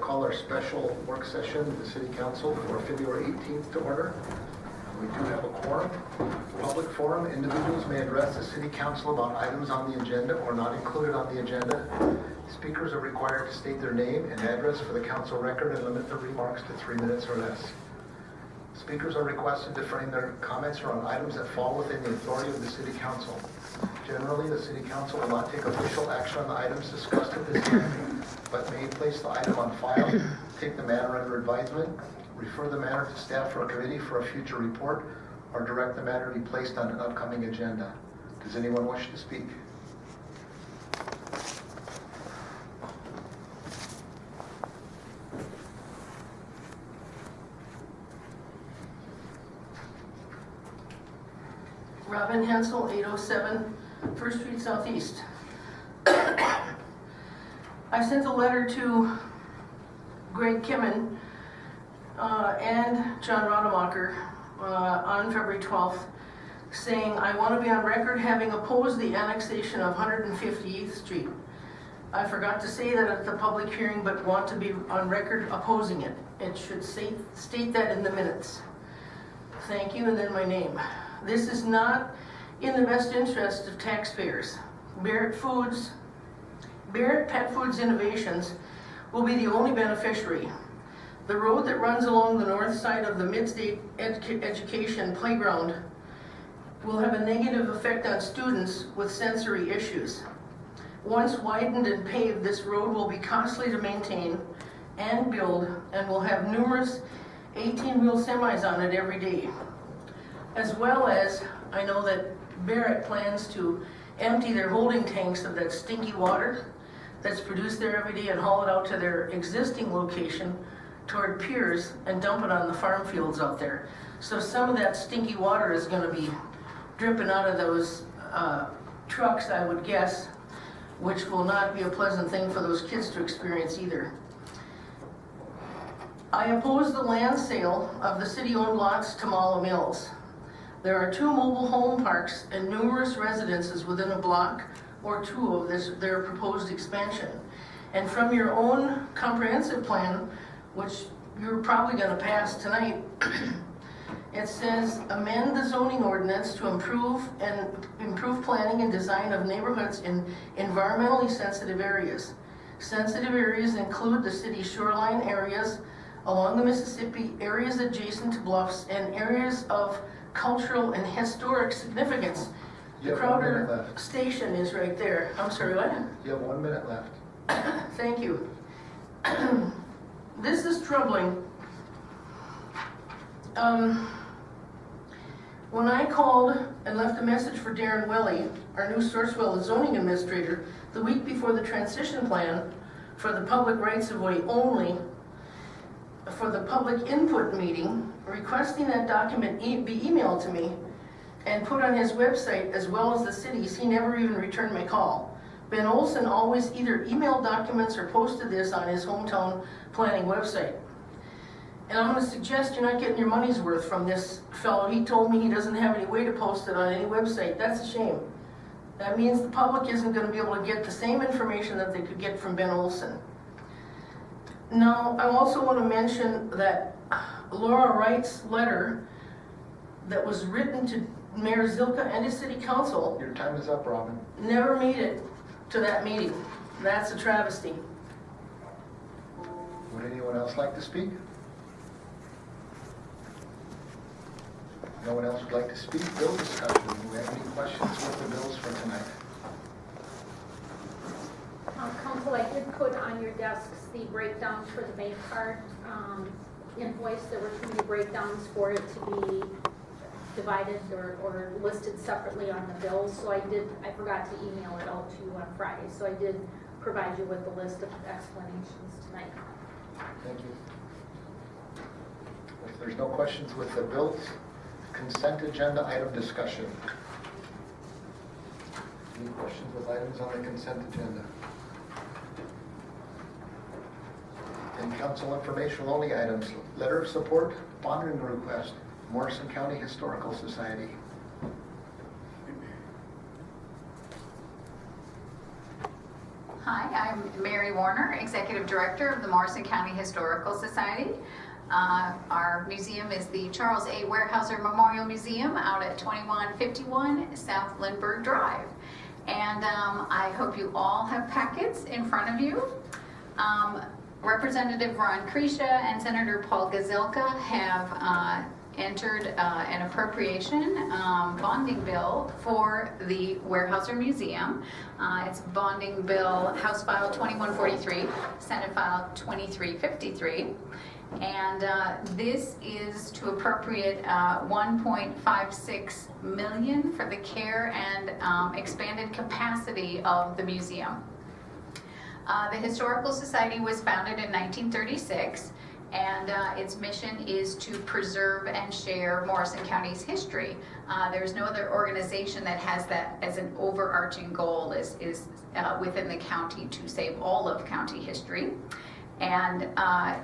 call our special work session of the City Council for February 18th to order. We do have a quorum. Public forum, individuals may address the City Council about items on the agenda or not included on the agenda. Speakers are required to state their name and address for the council record and limit their remarks to 3 minutes or less. Speakers are requested to frame their comments around items that fall within the authority of the City Council. Generally, the City Council will not take official action on the items discussed at this hearing, but may place the item on file, take the matter under advisement, refer the matter to staff or a committee for a future report, or direct the matter to be placed on an upcoming agenda. Does anyone wish to speak? Robin Hensel, 807 First Street Southeast. I sent a letter to Greg Kimmen and John Rademacher on February 12th saying I want to be on record having opposed the annexation of 158th Street. I forgot to say that at the public hearing, but want to be on record opposing it. It should state that in the minutes. Thank you, and then my name. This is not in the best interest of taxpayers. Barrett Petfoods Innovations will be the only beneficiary. The road that runs along the north side of the Mid-State Education Playground will have a negative effect on students with sensory issues. Once widened and paved, this road will be costly to maintain and build and will have numerous 18-wheel semis on it every day. As well as, I know that Barrett plans to empty their holding tanks of that stinky water that's produced there every day and haul it out to their existing location toward piers and dump it on the farm fields out there. So some of that stinky water is going to be dripping out of those trucks, I would guess, which will not be a pleasant thing for those kids to experience either. I oppose the land sale of the city-owned lots to Mala Mills. There are 2 mobile home parks and numerous residences within a block or 2 of their proposed expansion. And from your own comprehensive plan, which you're probably going to pass tonight, it says amend the zoning ordinance to improve planning and design of neighborhoods in environmentally sensitive areas. Sensitive areas include the city's shoreline areas along the Mississippi, areas adjacent to bluffs, and areas of cultural and historic significance. The Crowder Station is right there. I'm sorry, what? You have 1 minute left. Thank you. This is troubling. When I called and left a message for Darren Welly, our new Sourcewell zoning administrator, the week before the transition plan for the public rights of way only, for the public input meeting, requesting that document be emailed to me and put on his website as well as the city's, he never even returned my call. Ben Olson always either emailed documents or posted this on his hometown planning website. And I'm going to suggest you're not getting your money's worth from this fellow. He told me he doesn't have any way to post it on any website. That's a shame. That means the public isn't going to be able to get the same information that they could get from Ben Olson. Now, I also want to mention that Laura Wright's letter that was written to Mayor Zilka and his city council. Your time is up, Robin. Never made it to that meeting. That's a travesty. Would anyone else like to speak? No one else would like to speak? Bill discussion. Do we have any questions with the bills for tonight? Council, I did put on your desks the breakdowns for the bank card invoice. There were too many breakdowns for it to be divided or listed separately on the bills. So I forgot to email it out to you on Friday. So I did provide you with the list of explanations tonight. Thank you. If there's no questions with the bills, consent agenda item discussion. Any questions with items on the consent agenda? And council informational only items. Letter of support, bonding request, Morrison County Historical Society. Hi, I'm Mary Warner, Executive Director of the Morrison County Historical Society. Our museum is the Charles A. Weyerhaeuser Memorial Museum out at 2151 South Lindbergh Drive. And I hope you all have packets in front of you. Representative Ron Krisha and Senator Paul Gazelka have entered an appropriation bonding bill for the Weyerhaeuser Museum. It's bonding bill House File 2143, Senate File 2353. And this is to appropriate $1.56 million for the care and expanded capacity of the museum. The Historical Society was founded in 1936, and its mission is to preserve and share Morrison County's history. There's no other organization that has that as an overarching goal is within the county to save all of county history. And our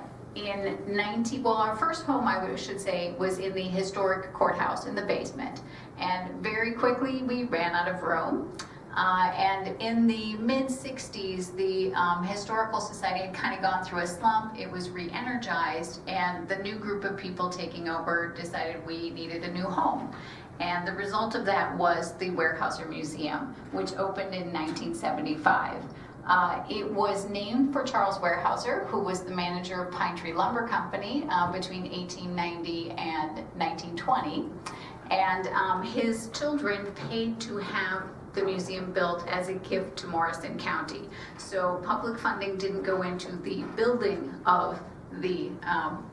first home, I should say, was in the historic courthouse in the basement. And very quickly we ran out of room. And in the mid-60s, the Historical Society had kind of gone through a slump. It was re-energized, and the new group of people taking over decided we needed a new home. And the result of that was the Weyerhaeuser Museum, which opened in 1975. It was named for Charles Weyerhaeuser, who was the manager of Pine Tree Lumber Company between 1890 and 1920. And his children paid to have the museum built as a gift to Morrison County. So public funding didn't go into the building of the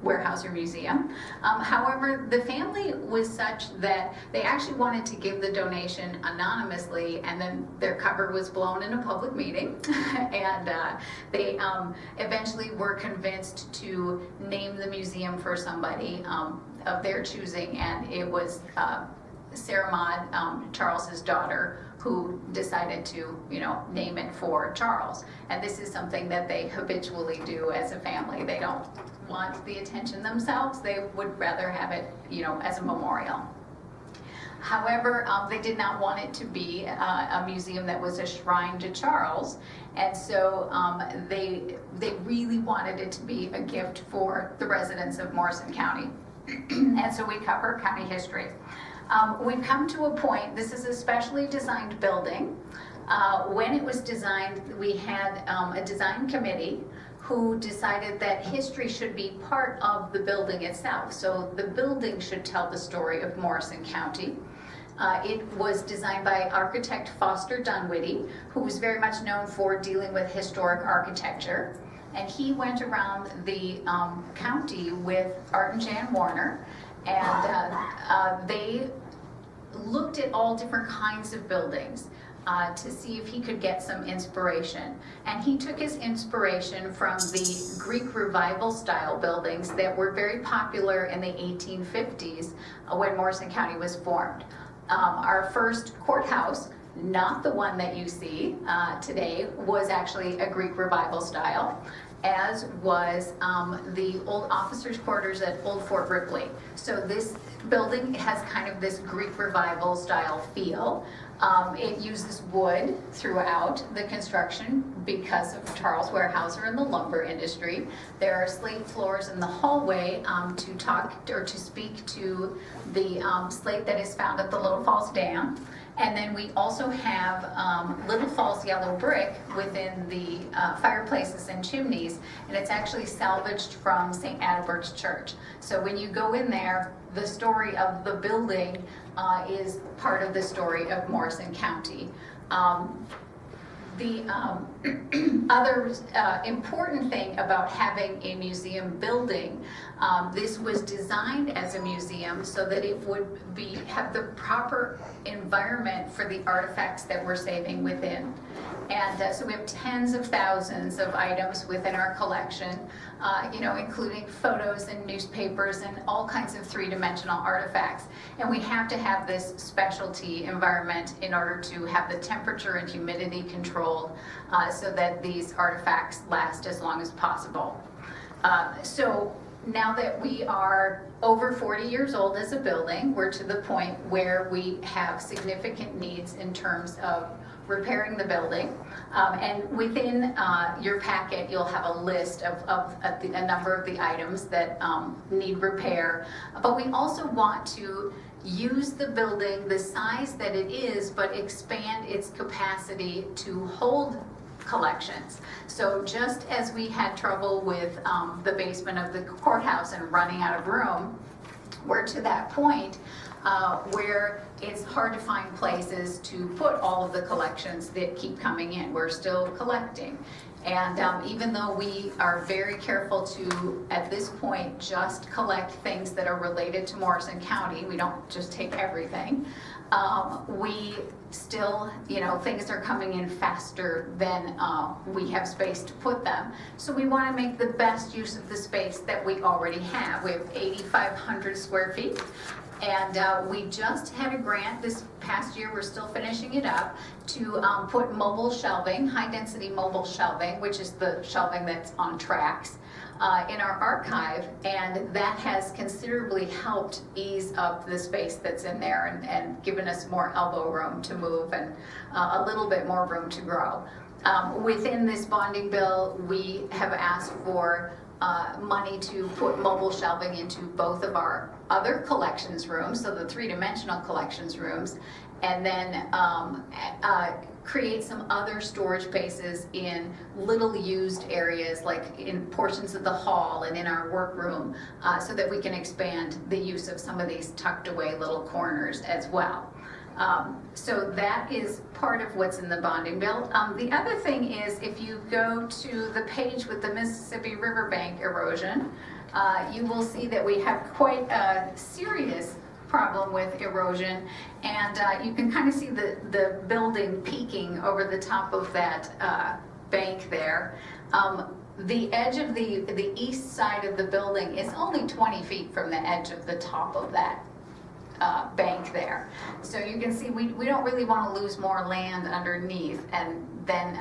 Weyerhaeuser Museum. However, the family was such that they actually wanted to give the donation anonymously, and then their cover was blown in a public meeting. And they eventually were convinced to name the museum for somebody of their choosing, and it was Sarah Maud, Charles's daughter, who decided to, name it for Charles. And this is something that they habitually do as a family. They don't want the attention themselves. They would rather have it, as a memorial. However, they did not want it to be a museum that was a shrine to Charles. And so they really wanted it to be a gift for the residents of Morrison County. And so we cover county history. We've come to a point, this is a specially designed building. When it was designed, we had a design committee who decided that history should be part of the building itself. So the building should tell the story of Morrison County. It was designed by architect Foster Dunwitty, who was very much known for dealing with historic architecture. And he went around the county with Art and Jan Warner, and they looked at all different kinds of buildings to see if he could get some inspiration. And he took his inspiration from the Greek Revival style buildings that were very popular in the 1850s when Morrison County was formed. Our first courthouse, not the one that you see today, was actually a Greek Revival style, as was the old officers' quarters at Old Fort Ripley. So this building has kind of this Greek Revival style feel. It uses wood throughout the construction because of Charles Weyerhaeuser and the lumber industry. There are slate floors in the hallway to talk or to speak to the slate that is found at the Little Falls Dam. And then we also have Little Falls yellow brick within the fireplaces and chimneys, and it's actually salvaged from St. Adalbert's Church. So when you go in there, the story of the building is part of the story of Morrison County. The other important thing about having a museum building, this was designed as a museum so that it would have the proper environment for the artifacts that we're saving within. And so we have tens of thousands of items within our collection, including photos and newspapers and all kinds of three-dimensional artifacts. And we have to have this specialty environment in order to have the temperature and humidity controlled so that these artifacts last as long as possible. So now that we are over 40 years old as a building, we're to the point where we have significant needs in terms of repairing the building. And within your packet, you'll have a list of a number of the items that need repair. But we also want to use the building the size that it is, but expand its capacity to hold collections. So just as we had trouble with the basement of the courthouse and running out of room, we're to that point where it's hard to find places to put all of the collections that keep coming in. We're still collecting. And even though we are very careful to, at this point, just collect things that are related to Morrison County, we don't just take everything, we still, things are coming in faster than we have space to put them. So we want to make the best use of the space that we already have. We have 8,500 square feet. And we just had a grant this past year, we're still finishing it up, to put mobile shelving, high-density mobile shelving, which is the shelving that's on tracks, in our archive. And that has considerably helped ease up the space that's in there and given us more elbow room to move and a little bit more room to grow. Within this bonding bill, we have asked for money to put mobile shelving into both of our other collections rooms, so the three-dimensional collections rooms, and then create some other storage spaces in little used areas, like in portions of the hall and in our workroom, so that we can expand the use of some of these tucked away little corners as well. So that is part of what's in the bonding bill. The other thing is, if you go to the page with the Mississippi Riverbank erosion, you will see that we have quite a serious problem with erosion, and you can kind of see the building peaking over the top of that bank there. The edge of the east side of the building is only 20 feet from the edge of the top of that bank there. So you can see we don't really want to lose more land underneath and then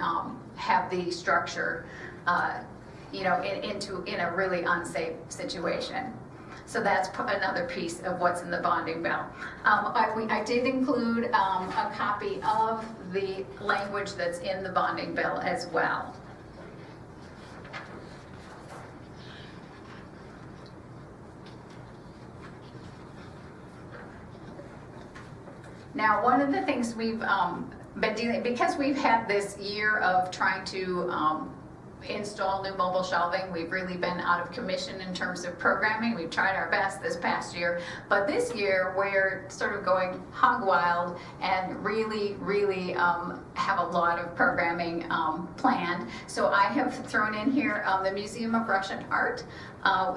have the structure in a really unsafe situation. So that's another piece of what's in the bonding bill. I did include a copy of the language that's in the bonding bill as well. Now, one of the things we've been dealing, because we've had this year of trying to install new mobile shelving, we've really been out of commission in terms of programming. We've tried our best this past year, but this year we're sort of going hog wild and really have a lot of programming planned. So I have thrown in here the Museum of Russian Art.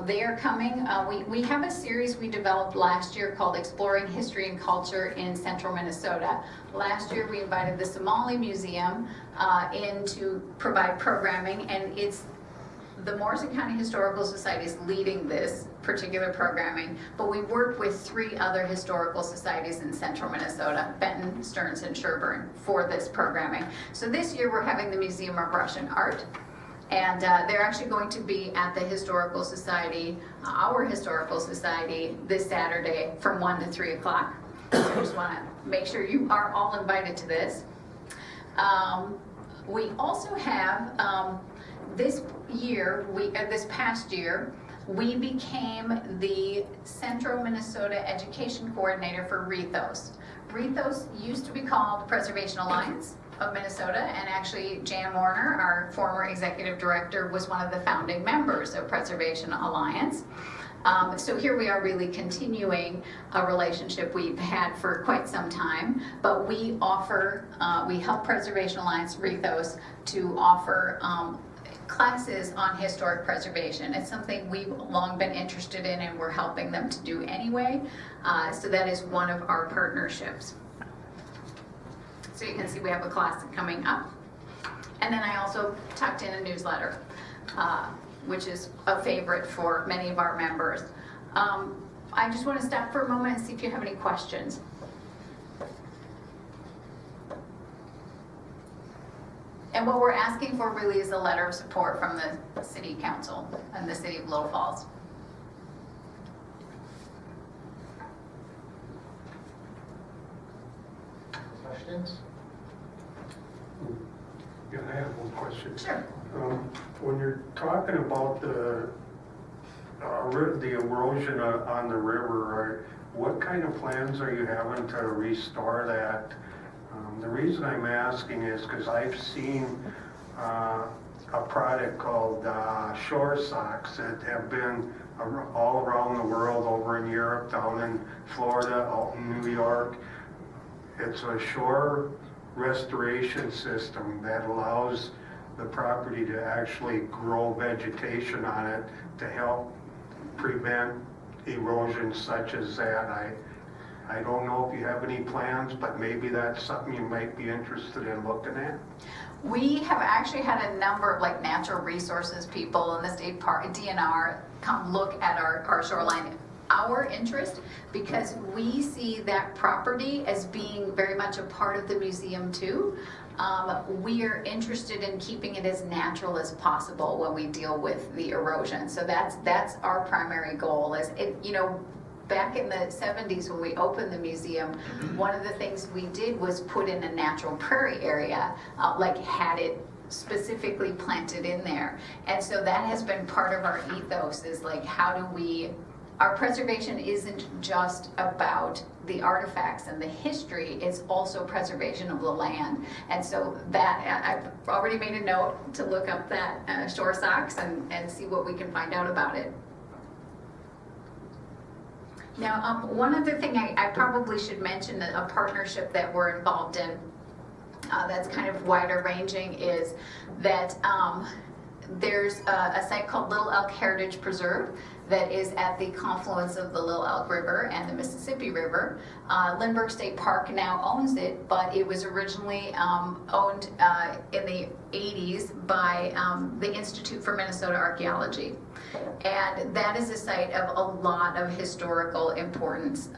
They are coming. We have a series we developed last year called Exploring History and Culture in Central Minnesota. Last year we invited the Somali Museum in to provide programming, and it's the Morrison County Historical Society is leading this particular programming, but we work with 3 other historical societies in central Minnesota, Benton, Stearns, and Sherburne, for this programming. So this year we're having the Museum of Russian Art, and they're actually going to be at the Historical Society, our Historical Society, this Saturday from 1 to 3 o'clock. So I just want to make sure you are all invited to this. We also have this past year, we became the Central Minnesota Education Coordinator for Rethos. Rethos used to be called Preservation Alliance of Minnesota, and actually Jan Warner, our former executive director, was one of the founding members of Preservation Alliance. So here we are really continuing a relationship we've had for quite some time, but we help Preservation Alliance Rethos to offer classes on historic preservation. It's something we've long been interested in and we're helping them to do anyway. So that is one of our partnerships. So you can see we have a class coming up. And then I also tucked in a newsletter, which is a favorite for many of our members. I just want to stop for a moment and see if you have any questions. And what we're asking for really is a letter of support from the City Council and the City of Little Falls. questions? Yeah, I have one question. Sure. When you're talking about the erosion on the river, what kind of plans are you having to restore that? The reason I'm asking is because I've seen a product called shore socks that have been all around the world, over in Europe, down in Florida, out in New York. It's a shore restoration system that allows the property to actually grow vegetation on it to help prevent erosion such as that. I don't know if you have any plans, but maybe that's something you might be interested in looking at. We have actually had a number of like natural resources people in the state park, DNR, come look at our shoreline. Our interest, because we see that property as being very much a part of the museum too. We are interested in keeping it as natural as possible when we deal with the erosion. So that's our primary goal. Is it, you know, back in the 70s when we opened the museum, one of the things we did was put in a natural prairie area, like had it specifically planted in there. And so that has been part of our ethos, is like, how do we, our preservation isn't just about the artifacts and the history, it's also preservation of the land. And so that, I've already made a note to look up that shore socks and see what we can find out about it. Now, one other thing I probably should mention, a partnership that we're involved in that's kind of wider ranging, is that there's a site called Little Elk Heritage Preserve that is at the confluence of the Little Elk River and the Mississippi River. Lindbergh State Park now owns it, but it was originally owned in the 80s by the Institute for Minnesota Archaeology. And that is a site of a lot of historical importance.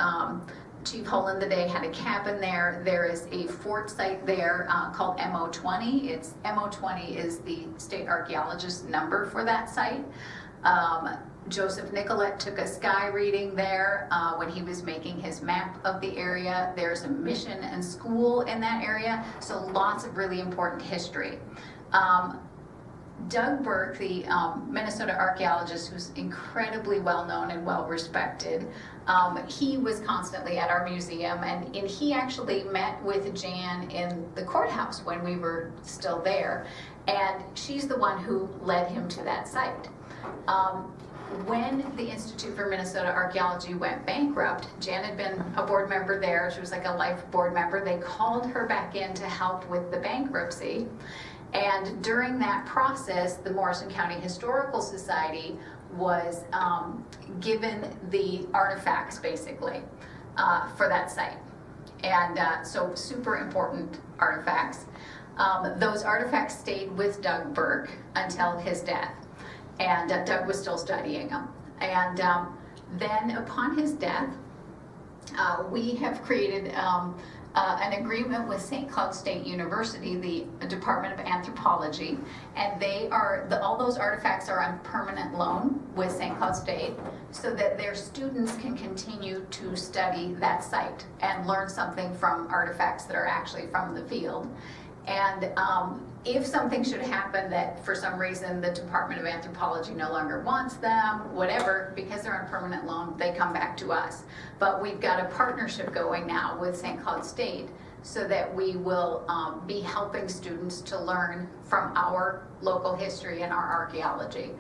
Chief Holland the Day had a cabin there. There is a fort site there called MO20. It's MO20 is the state archaeologist number for that site. Joseph Nicolette took a sky reading there when he was making his map of the area. There's a mission and school in that area, so lots of really important history. Doug Burke, the Minnesota archaeologist, who's incredibly well known and well respected, he was constantly at our museum, and he actually met with Jan in the courthouse when we were still there, and she's the one who led him to that site. When the Institute for Minnesota Archaeology went bankrupt, Jan had been a board member there. She was like a life board member. They called her back in to help with the bankruptcy. And during that process, the Morrison County Historical Society was given the artifacts, basically, for that site. And so super important artifacts. Those artifacts stayed with Doug Burke until his death. And Doug was still studying them. And then upon his death, we have created an agreement with St. Cloud State University, the Department of Anthropology, and they are, all those artifacts are on permanent loan with St. Cloud State so that their students can continue to study that site and learn something from artifacts that are actually from the field. And if something should happen that for some reason the Department of Anthropology no longer wants them, whatever, because they're on permanent loan, they come back to us. But we've got a partnership going now with St. Cloud State so that we will be helping students to learn from our local history and our archaeology.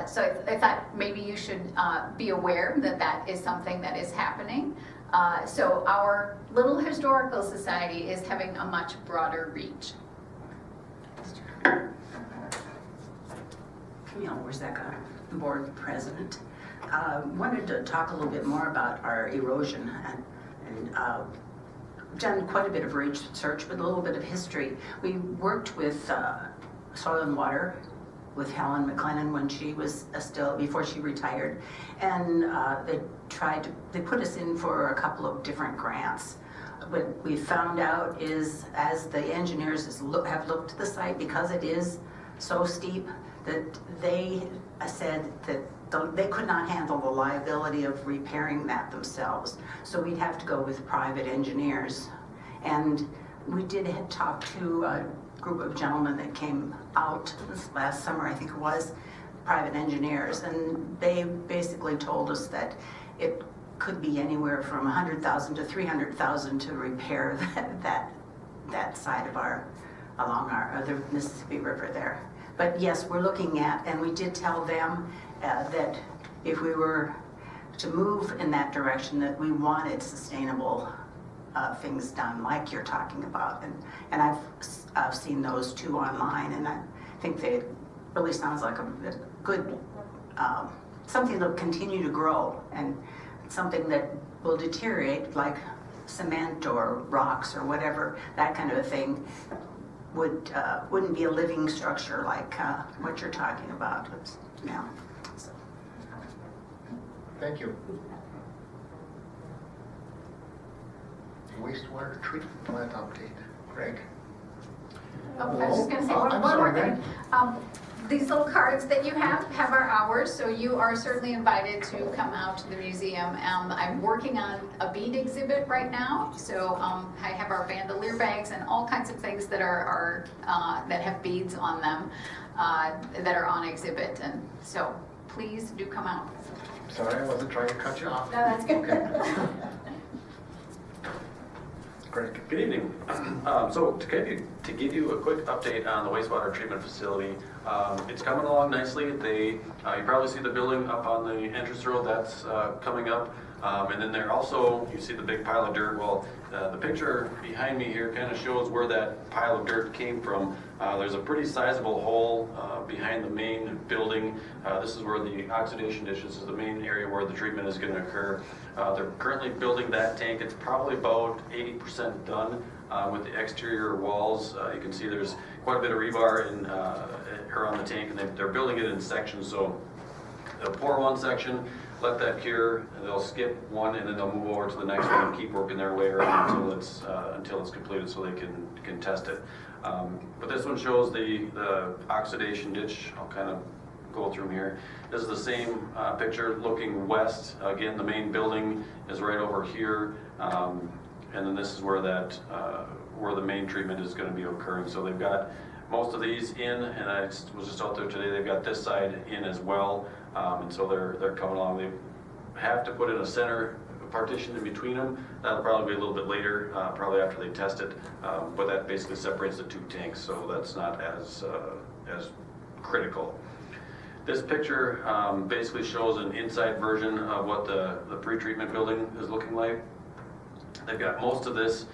So I thought maybe you should be aware that that is something that is happening. So our little historical society is having a much broader reach. Camille Warzeka, board president. Wanted to talk a little bit more about our erosion and done quite a bit of research with a little bit of history. We worked with Soil and Water with Helen McLennan when she was still, before she retired, and they put us in for a couple of different grants. What we found out is, as the engineers have looked at the site, because it is so steep, that they said that they could not handle the liability of repairing that themselves. So we'd have to go with private engineers. And We did had talked to a group of gentlemen that came out this last summer, I think it was, private engineers, and they basically told us that it could be anywhere from $100,000 to $300,000 to repair that side of along the Mississippi River there. But yes, we're looking at, and we did tell them that if we were to move in that direction, that we wanted sustainable things done like you're talking about. And I've seen those too online, and I think they really sounds like a good, something that'll continue to grow, and something that will deteriorate like cement or rocks or whatever, that kind of a thing wouldn't be a living structure like what you're talking about now. So. Thank you. Wastewater treatment plant update. Greg? Oh, I was just gonna say Oh, one I'm more sorry, thing. These little cards that you have our hours, so you are certainly invited to come out to the museum. I'm working on a bead exhibit right now, so I have our bandolier bags and all kinds of things that are that have beads on them that are on exhibit, and so please do come out. Sorry, I wasn't trying to cut you off. No, that's good. Okay. Greg? Good evening. So to give you a quick update on the wastewater treatment facility, it's coming along nicely. You probably see the building up on the entrance road, that's coming up. And then there also, you see the big pile of dirt. Well, the picture behind me here kind of shows where that pile of dirt came from. There's a pretty sizable hole behind the main building. This is where the oxidation ditch, this is the main area where the treatment is going to occur. They're currently building that tank. It's probably about 80% done with the exterior walls. You can see there's quite a bit of rebar around the tank, and they're building it in sections. So they'll pour one section, let that cure, and they'll skip one, and then they'll move over to the next one and keep working their way around until it's completed, so they can test it. But this one shows the oxidation ditch. I'll kind of go through here. This is the same picture looking west. Again, the main building is right over here, and then this is where where the main treatment is going to be occurring. So they've got most of these in, and I was just out there today. They've got this side in as well, and so they're coming along. They have to put in a center partition in between them. That'll probably be a little bit later, probably after they test it, but that basically separates the two tanks, so that's not as critical. This picture basically shows an inside version of what the pre-treatment building is looking like. They've got most of this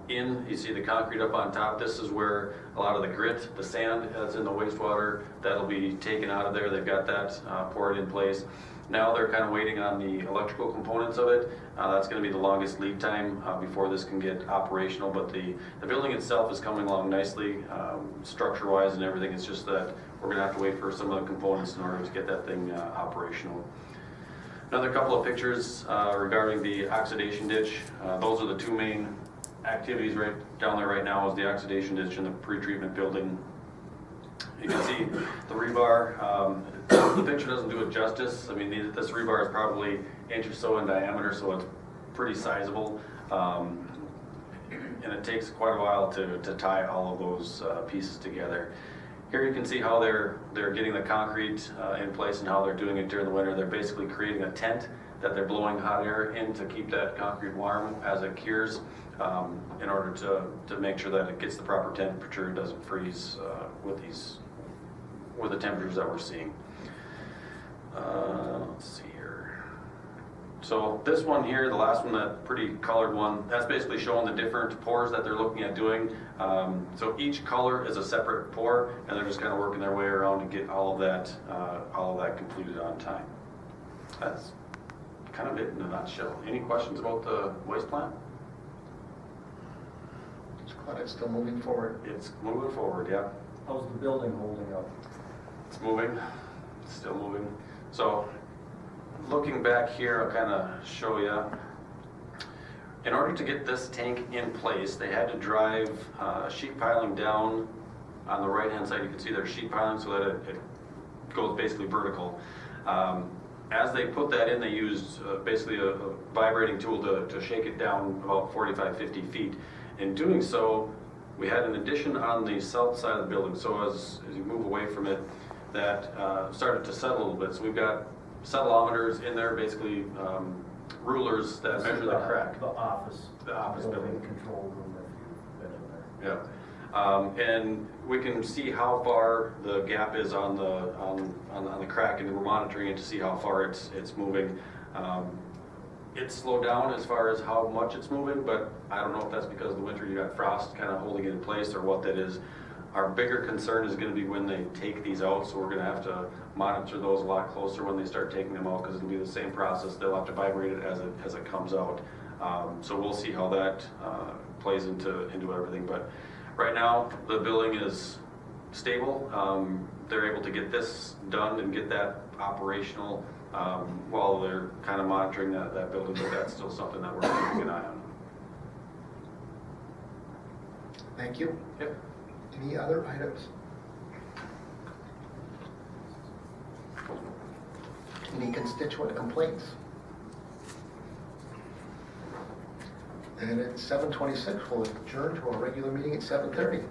you see the concrete up on top. This is where a lot of the grit, the sand that's in the wastewater, that'll be taken out of there. They've got that poured in place. Now they're kind of waiting on the electrical components of it. That's going to be the longest lead time before this can get operational, but the building itself is coming along nicely, structure-wise and everything. It's just that we're going to have to wait for some of the components in order to get that thing operational. Another couple of pictures regarding the oxidation ditch. Those are the two main activities right down there right now, is the oxidation ditch and the pre-treatment building. You can see the rebar. The picture doesn't do it justice. I mean, this rebar is probably an inch or so in diameter, so it's pretty sizable. And it takes quite a while to tie all of those pieces together. Here you can see how they're getting the concrete in place and how they're doing it during the winter. They're basically creating a tent that they're blowing hot air in to keep that concrete warm as it cures, in order to make sure that it gets the proper temperature, it doesn't freeze with the temperatures that we're seeing. Let's see here. So this one here, the last one, that pretty colored one, that's basically showing the different pours that they're looking at doing. So each color is a separate pour, and they're just kind of working their way around to get all of that completed on time. That's kind of it in a nutshell. Any questions about the waste plant? Just glad it's still moving forward. It's moving forward, yeah. How's the building holding up? It's moving, it's still moving. So looking back here, I'll kind of show you. In order to get this tank in place, they had to drive sheet piling down on the right-hand side. You can see there's sheet piling so that it goes basically vertical. As they put that in, they used basically a vibrating tool to shake it down about 45, 50 feet. In doing so, we had an addition on the south side of the building. So as you move away from it, that started to settle a little bit. So we've got settleometers in there, basically rulers that measure the crack. The office. The office building. Control room, if you've been in there. Yeah. And we can see how far the gap is on the crack, and we're monitoring it to see how far it's moving. It's slowed down as far as how much it's moving, but I don't know if that's because of the winter, you got frost kind of holding it in place or what that is. Our bigger concern is going to be when they take these out, so we're going to have to monitor those a lot closer when they start taking them out, because it'll be the same process. They'll have to vibrate it as it comes out. So we'll see how that plays into everything. But right now, the building is stable. They're able to get this done and get that operational while they're kind of monitoring that building, but that's still something that we're keeping an eye on. Thank you. Yep. Any other items? Any constituent complaints? And at 7:26, we'll adjourn to our regular meeting at 7:30.